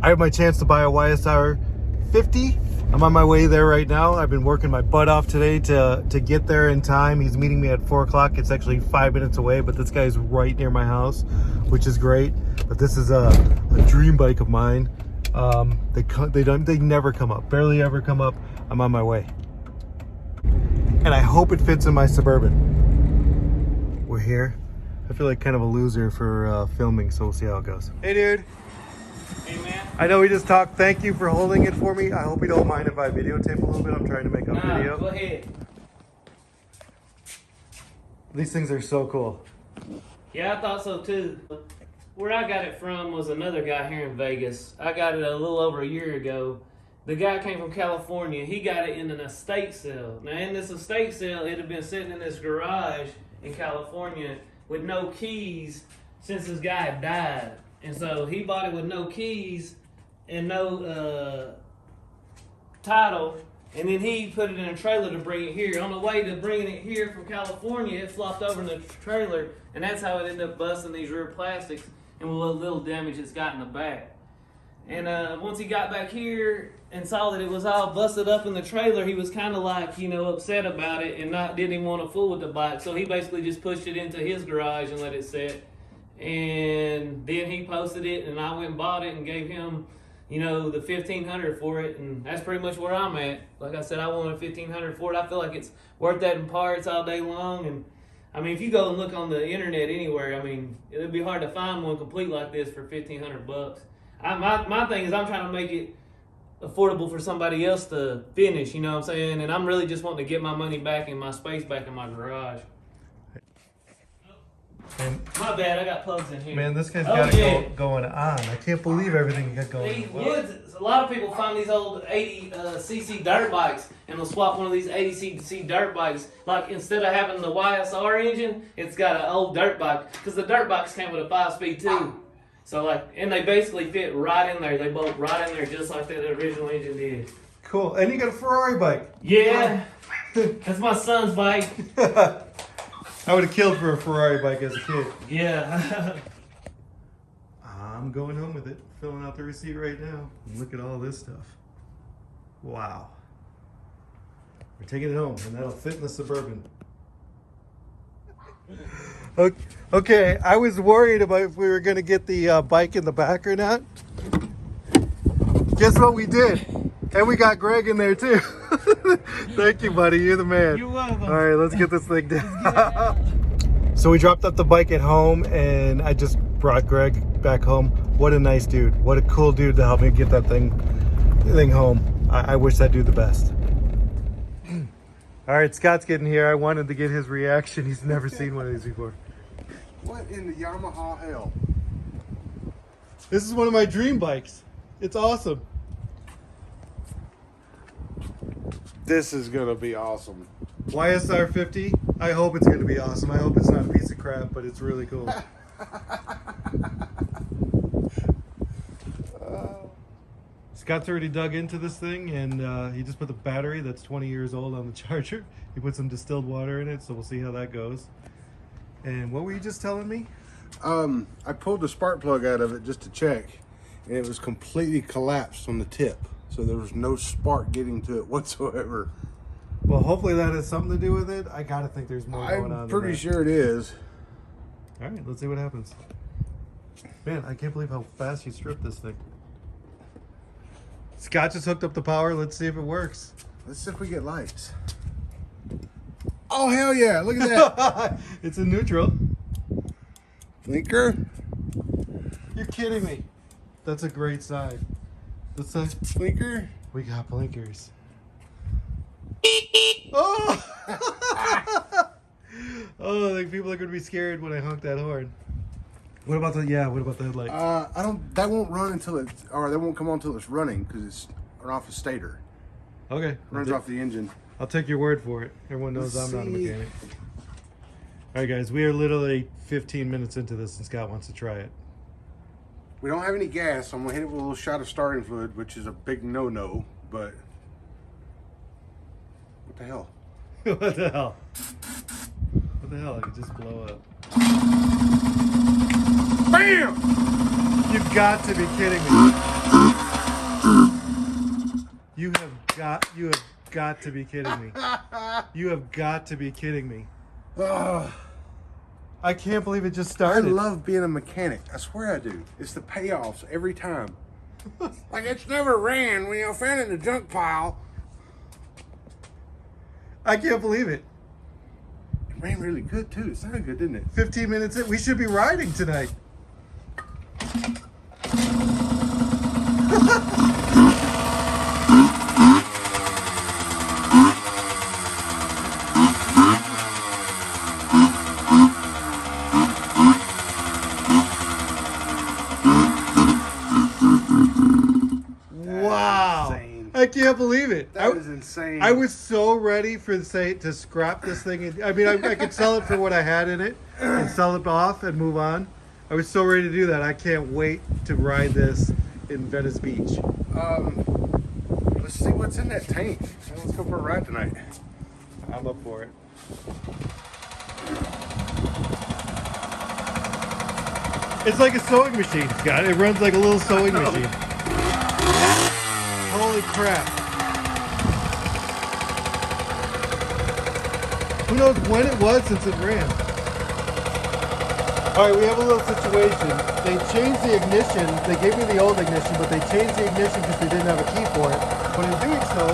I have my chance to buy a YSR50. I'm on my way there right now. I've been working my butt off today to get there in time. He's meeting me at 4 o'clock. It's actually 5 minutes away, but this guy's right near my house, which is great. But this is a dream bike of mine. They never come up, barely ever come up. I'm on my way. And I hope it fits in my Suburban. We're here. I feel like kind of a loser for filming, so we'll see how it goes. Hey, dude. Hey, man. I know we just talked. Thank you for holding it for me. I hope you don't mind if I videotape a little bit. I'm trying to make a video. Go ahead. These things are so cool. Yeah, I thought so too. Where I got it from was another guy here in Vegas. I got it a little over a year ago. The guy came from California. He got it in an estate sale. Now, in this estate sale, it had been sitting in this garage in California with no keys since this guy had died. And so he bought it with no keys and no title. And then he put it in a trailer to bring it here. On the way to bringing it here from California, it flopped over in the trailer. And that's how it ended up busting these rear plastics and with a little damage it's got in the back. And once he got back here and saw that it was all busted up in the trailer, he was kind of like, you know, upset about it and didn't even want to fool with the bike. So he basically just pushed it into his garage and let it sit. And then he posted it, and I went and bought it and gave him, you know, the $1,500 for it, and that's pretty much where I'm at. Like I said, I wanted $1,500 for it. I feel like it's worth that in parts all day long. And I mean, if you go and look on the internet anywhere, I mean, it'd be hard to find one complete like this for $1,500. My thing is, I'm trying to make it affordable for somebody else to finish. You know what I'm saying? And I'm really just wanting to get my money back and my space back in my garage. And my bad, I got plugs in here. Man, this guy's got it going on. I can't believe everything you got going These on. woods, a lot of people find these old 80cc dirt bikes and they'll swap one of these 80cc dirt bikes. Like instead of having the YSR engine, it's got an old dirt bike. Because the dirt bikes came with a 5-speed too. So like, and they basically fit right in there. They bolt right in there just like that original engine did. Cool. And you got a Ferrari bike. Yeah. That's my son's bike. I would have killed for a Ferrari bike as a kid. Yeah. I'm going home with it. Filling out the receipt right now. Look at all this stuff. Wow. We're taking it home, and that'll fit in the Suburban. Okay, I was worried about if we were going to get the bike in the back or not. Guess what we did? And we got Greg in there too. Thank you, buddy. You're the man. You're welcome. All right, let's get this thing down. So we dropped up the bike at home, and I just brought Greg back home. What a nice dude. What a cool dude to help me get that thing home. I wish that dude the best. All right, Scott's getting here. I wanted to get his reaction. He's never seen one of these before. What in the Yamaha hell? This is one of my dream bikes. It's awesome. This is gonna be awesome. YSR50. I hope it's gonna be awesome. I hope it's not a piece of crap, but it's really cool. Scott's already dug into this thing, and he just put the battery that's 20 years old on the charger. He put some distilled water in it, so we'll see how that goes. And what were you just telling me? I pulled the spark plug out of it just to check, and it was completely collapsed on the tip. So there was no spark getting to it whatsoever. Well, hopefully that has something to do with it. I gotta think there's more going on. I'm pretty sure it is. All right, let's see what happens. Man, I can't believe how fast you stripped this thing. Scott just hooked up the power. Let's see if it works. Let's see if we get lights. Oh, hell yeah. Look at that. It's in neutral. Blinker. You're kidding me. That's a great sign. Let's say Blinker. we got blinkers. Oh! Oh, like people are gonna be scared when I honk that horn. What about the headlight? That won't run until it's, or that won't come on until it's running because it's off a stator. Okay. Runs off the engine. I'll take your word for it. Everyone knows Let's I'm not a see. mechanic. All right, guys, we are literally 15 minutes into this, and Scott wants to try it. We don't have any gas, so I'm gonna hit it with a little shot of starting fluid, which is a big no-no, but what the hell? What the hell? What the hell? It could just blow up. Bam! got to be kidding me. You have got to be kidding me. You have got to be kidding me. I can't believe it just I started. love being a mechanic. I swear I do. It's the payoffs every time. Like, it's never ran when you're found in the junk pile. I can't believe it. It ran really good, too. It sounded good, didn't it? 15 minutes in. We should be riding tonight. I can't believe it. That is insane. I was so ready for to scrap this thing. I mean, I could sell it for what I had in it and sell it off and move on. I was so ready to do that. I can't wait to ride this in Venice Beach. Let's see what's in that tank. Let's go for a ride tonight. I'm up for it. It's like a sewing machine, Scott. It runs like a little sewing machine. Holy crap. Who knows when it was since it ran. Alright, we have a little situation. They changed the ignition. They gave me the old ignition, but they changed the ignition because they didn't have a key for it. But in doing so,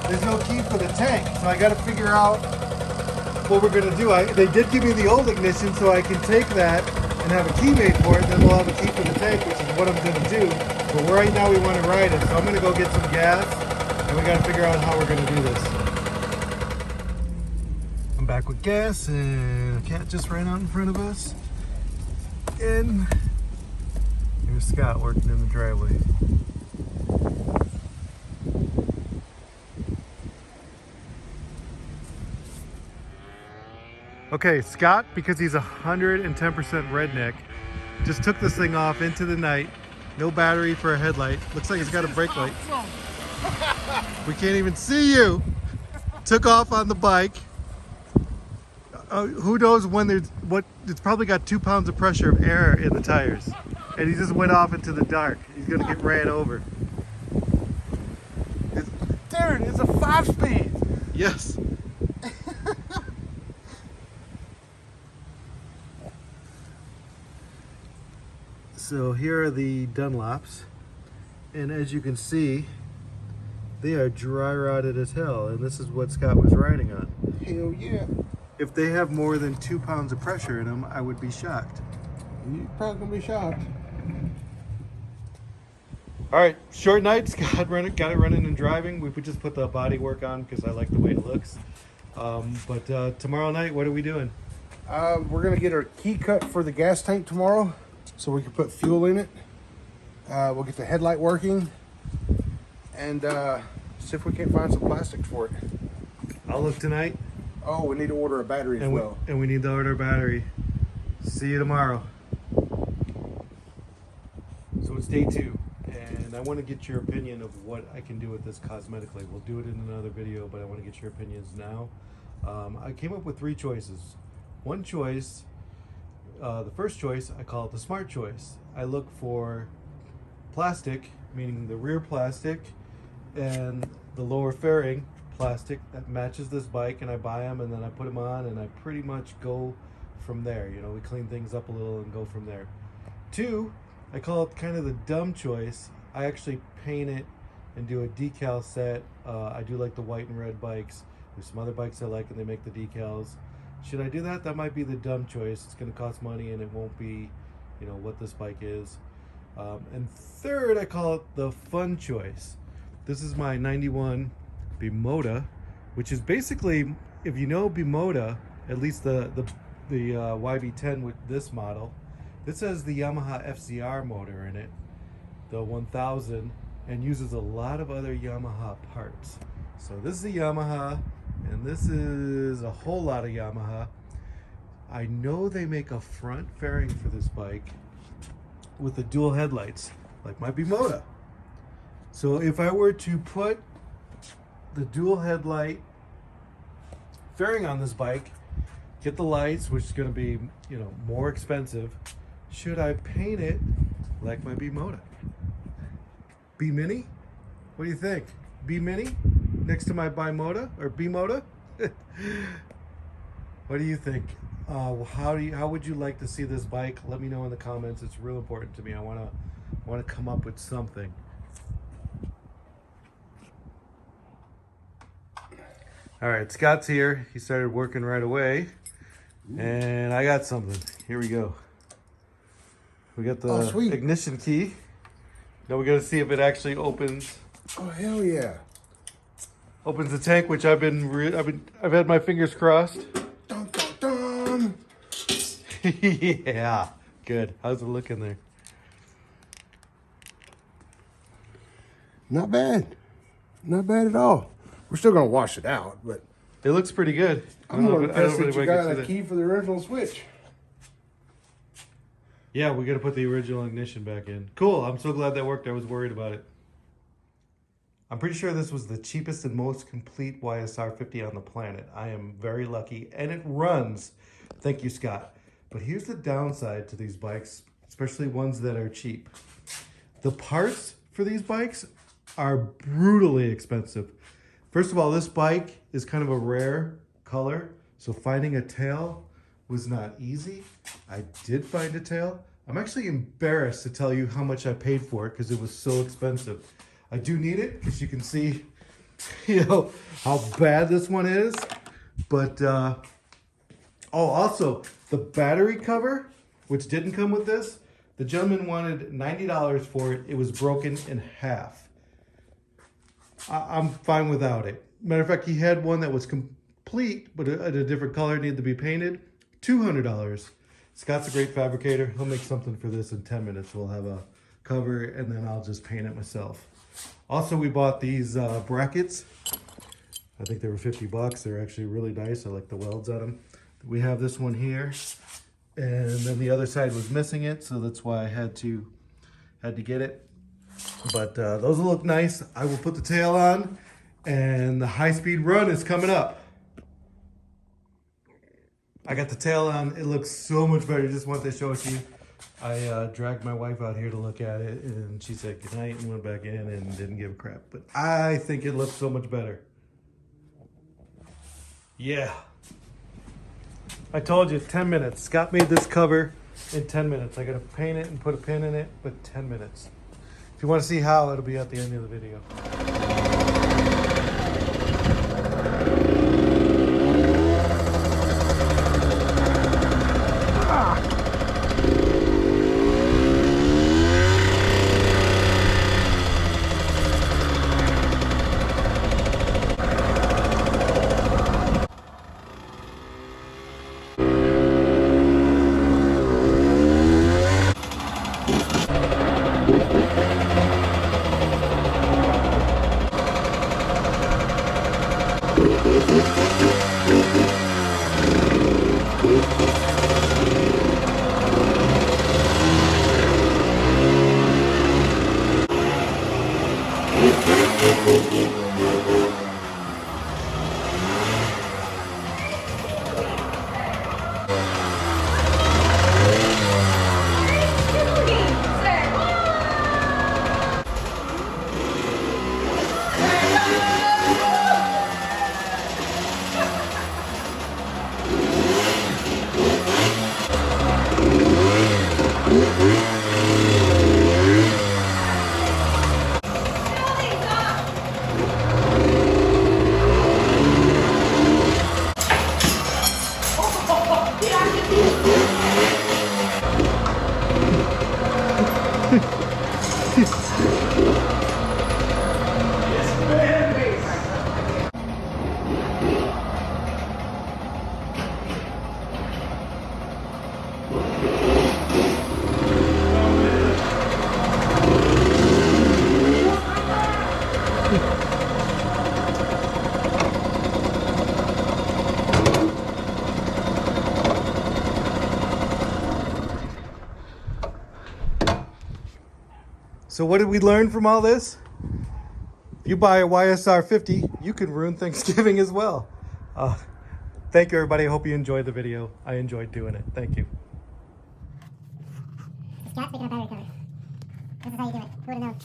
there's no key for the tank. So I got to figure out what we're going to do. They did give me the old ignition, so I can take that and have a key made for it. Then we'll have a key for the tank, which is what I'm going to do. But right now we want to ride it, so I'm going to go get some gas, and we got to figure out how we're going to do this. I'm back with gas, and a cat just ran out in front of us. And here's Scott working in the driveway. Okay, Scott, because he's 110% redneck, just took this thing off into the night. No battery for a headlight. Looks like it's got a brake light. We can't even see you. Took off on the bike. Who knows when it's probably got 2 pounds of pressure of air in the tires. And he just went off into the dark. He's gonna get ran over. Dude, it's a 5-speed. Yes. So here are the Dunlops, and as you can see, they are dry rotted as hell, and this is what Scott was riding on. Hell yeah. If they have more than 2 pounds of pressure in them, I would be shocked. You're probably gonna be shocked. All right, short night. Scott got it running and driving. We just put the body work on because I like the way it looks. But tomorrow night, what are we doing? We're gonna get our key cut for the gas tank tomorrow, so we can put fuel in it. We'll get the headlight working, and see if we can't find some plastic for it. I'll look tonight. Oh, we need to order a battery as well. And we need to order a battery. See you tomorrow. So it's day 2, and I want to get your opinion of what I can do with this cosmetically. We'll do it in another video, but I want to get your opinions now. I came up with 3 choices. One choice, the first choice, I call it the smart choice. I look for plastic, meaning the rear plastic and the lower fairing plastic that matches this bike, and I buy them and then I put them on, and I pretty much go from there. You know, we clean things up a little and go from there. 2, I call it kind of the dumb choice. I actually paint it and do a decal set. I do like the white and red bikes. There's some other bikes I like and they make the decals. Should I do that? That might be the dumb choice. It's going to cost money and it won't be, you know, what this bike is. And 3rd, I call it the fun choice. This is my 91 Bimota, which is basically, if you know Bimota, at least the YB10 with this model, this has the Yamaha FZR motor in it, the 1000, and uses a lot of other Yamaha parts. So this is a Yamaha, and this is a whole lot of Yamaha. I know they make a front fairing for this bike with the dual headlights, like my Bimota. So if I were to put the dual headlight fairing on this bike, get the lights, which is going to be, you know, more expensive, should I paint it like my Bimota. B-Mini? What do you think? B-Mini next to my Bimota or Bimota? What do you think? How would you like to see this bike? Let me know in the comments. It's real important to me. I want to come up with something. All right, Scott's here. He started working right away. And I got something. Here we go. We got the ignition key. Now we got to see if it actually opens. Oh hell yeah! Opens the tank, which I've had my fingers crossed. Dun, dun, dun. Yeah, good. How's it looking there? Not bad. Not bad at all. We're still gonna wash it out, but it looks pretty good. I'm more impressed that you got a key for the original switch. Yeah, we got to put the original ignition back in. Cool. I'm so glad that worked. I was worried about it. I'm pretty sure this was the cheapest and most complete YSR50 on the planet. I am very lucky, and it runs. Thank you, Scott. But here's the downside to these bikes, especially ones that are cheap. The parts for these bikes are brutally expensive. First of all, this bike is kind of a rare color, so finding a tail was not easy. I did find a tail. I'm actually embarrassed to tell you how much I paid for it because it was so expensive. I do need it because you can see, how bad this one is. But, also the battery cover, which didn't come with this, the gentleman wanted $90 for it. It was broken in half. I'm fine without it. Matter of fact, he had one that was complete, but a different color, needed to be painted. $200. Scott's a great fabricator. He'll make something for this in 10 minutes. We'll have a cover and then I'll just paint it myself. Also, we bought these brackets. I think they were 50 bucks. They're actually really nice. I like the welds on them. We have this one here, and then the other side was missing it, so that's why I had to get it. But those will look nice. I will put the tail on, and the high-speed run is coming up. I got the tail on. It looks so much better. Just wanted to show it to you. I dragged my wife out here to look at it, and she said goodnight and went back in and didn't give a crap. But I think it looks so much better. Yeah. I told you, 10 minutes. Scott made this cover in 10 minutes. I got to paint it and put a pin in it, but 10 minutes. If you want to see how, it'll be at the end of the video. So what did we learn from all this? If you buy a YSR50, you can ruin Thanksgiving as well. Thank you, everybody. I hope you enjoyed the video. I enjoyed doing it. Thank you. Scott's picking up battery cover. This is how you do it. Who would have known?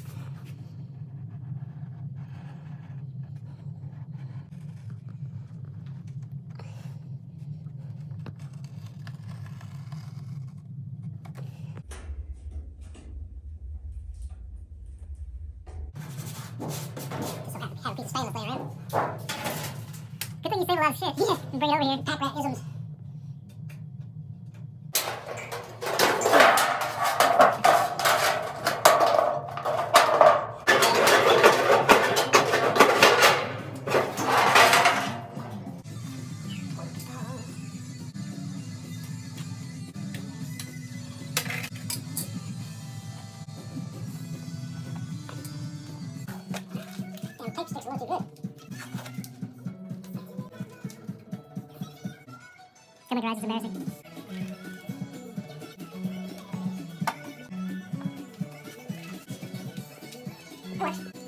Just don't have a piece of stainless laying around. Good thing you save a lot of shit. Yeah, and bring it over here and pack rat isms. Damn, tape sticks are not too good. Coming garage is embarrassing. What?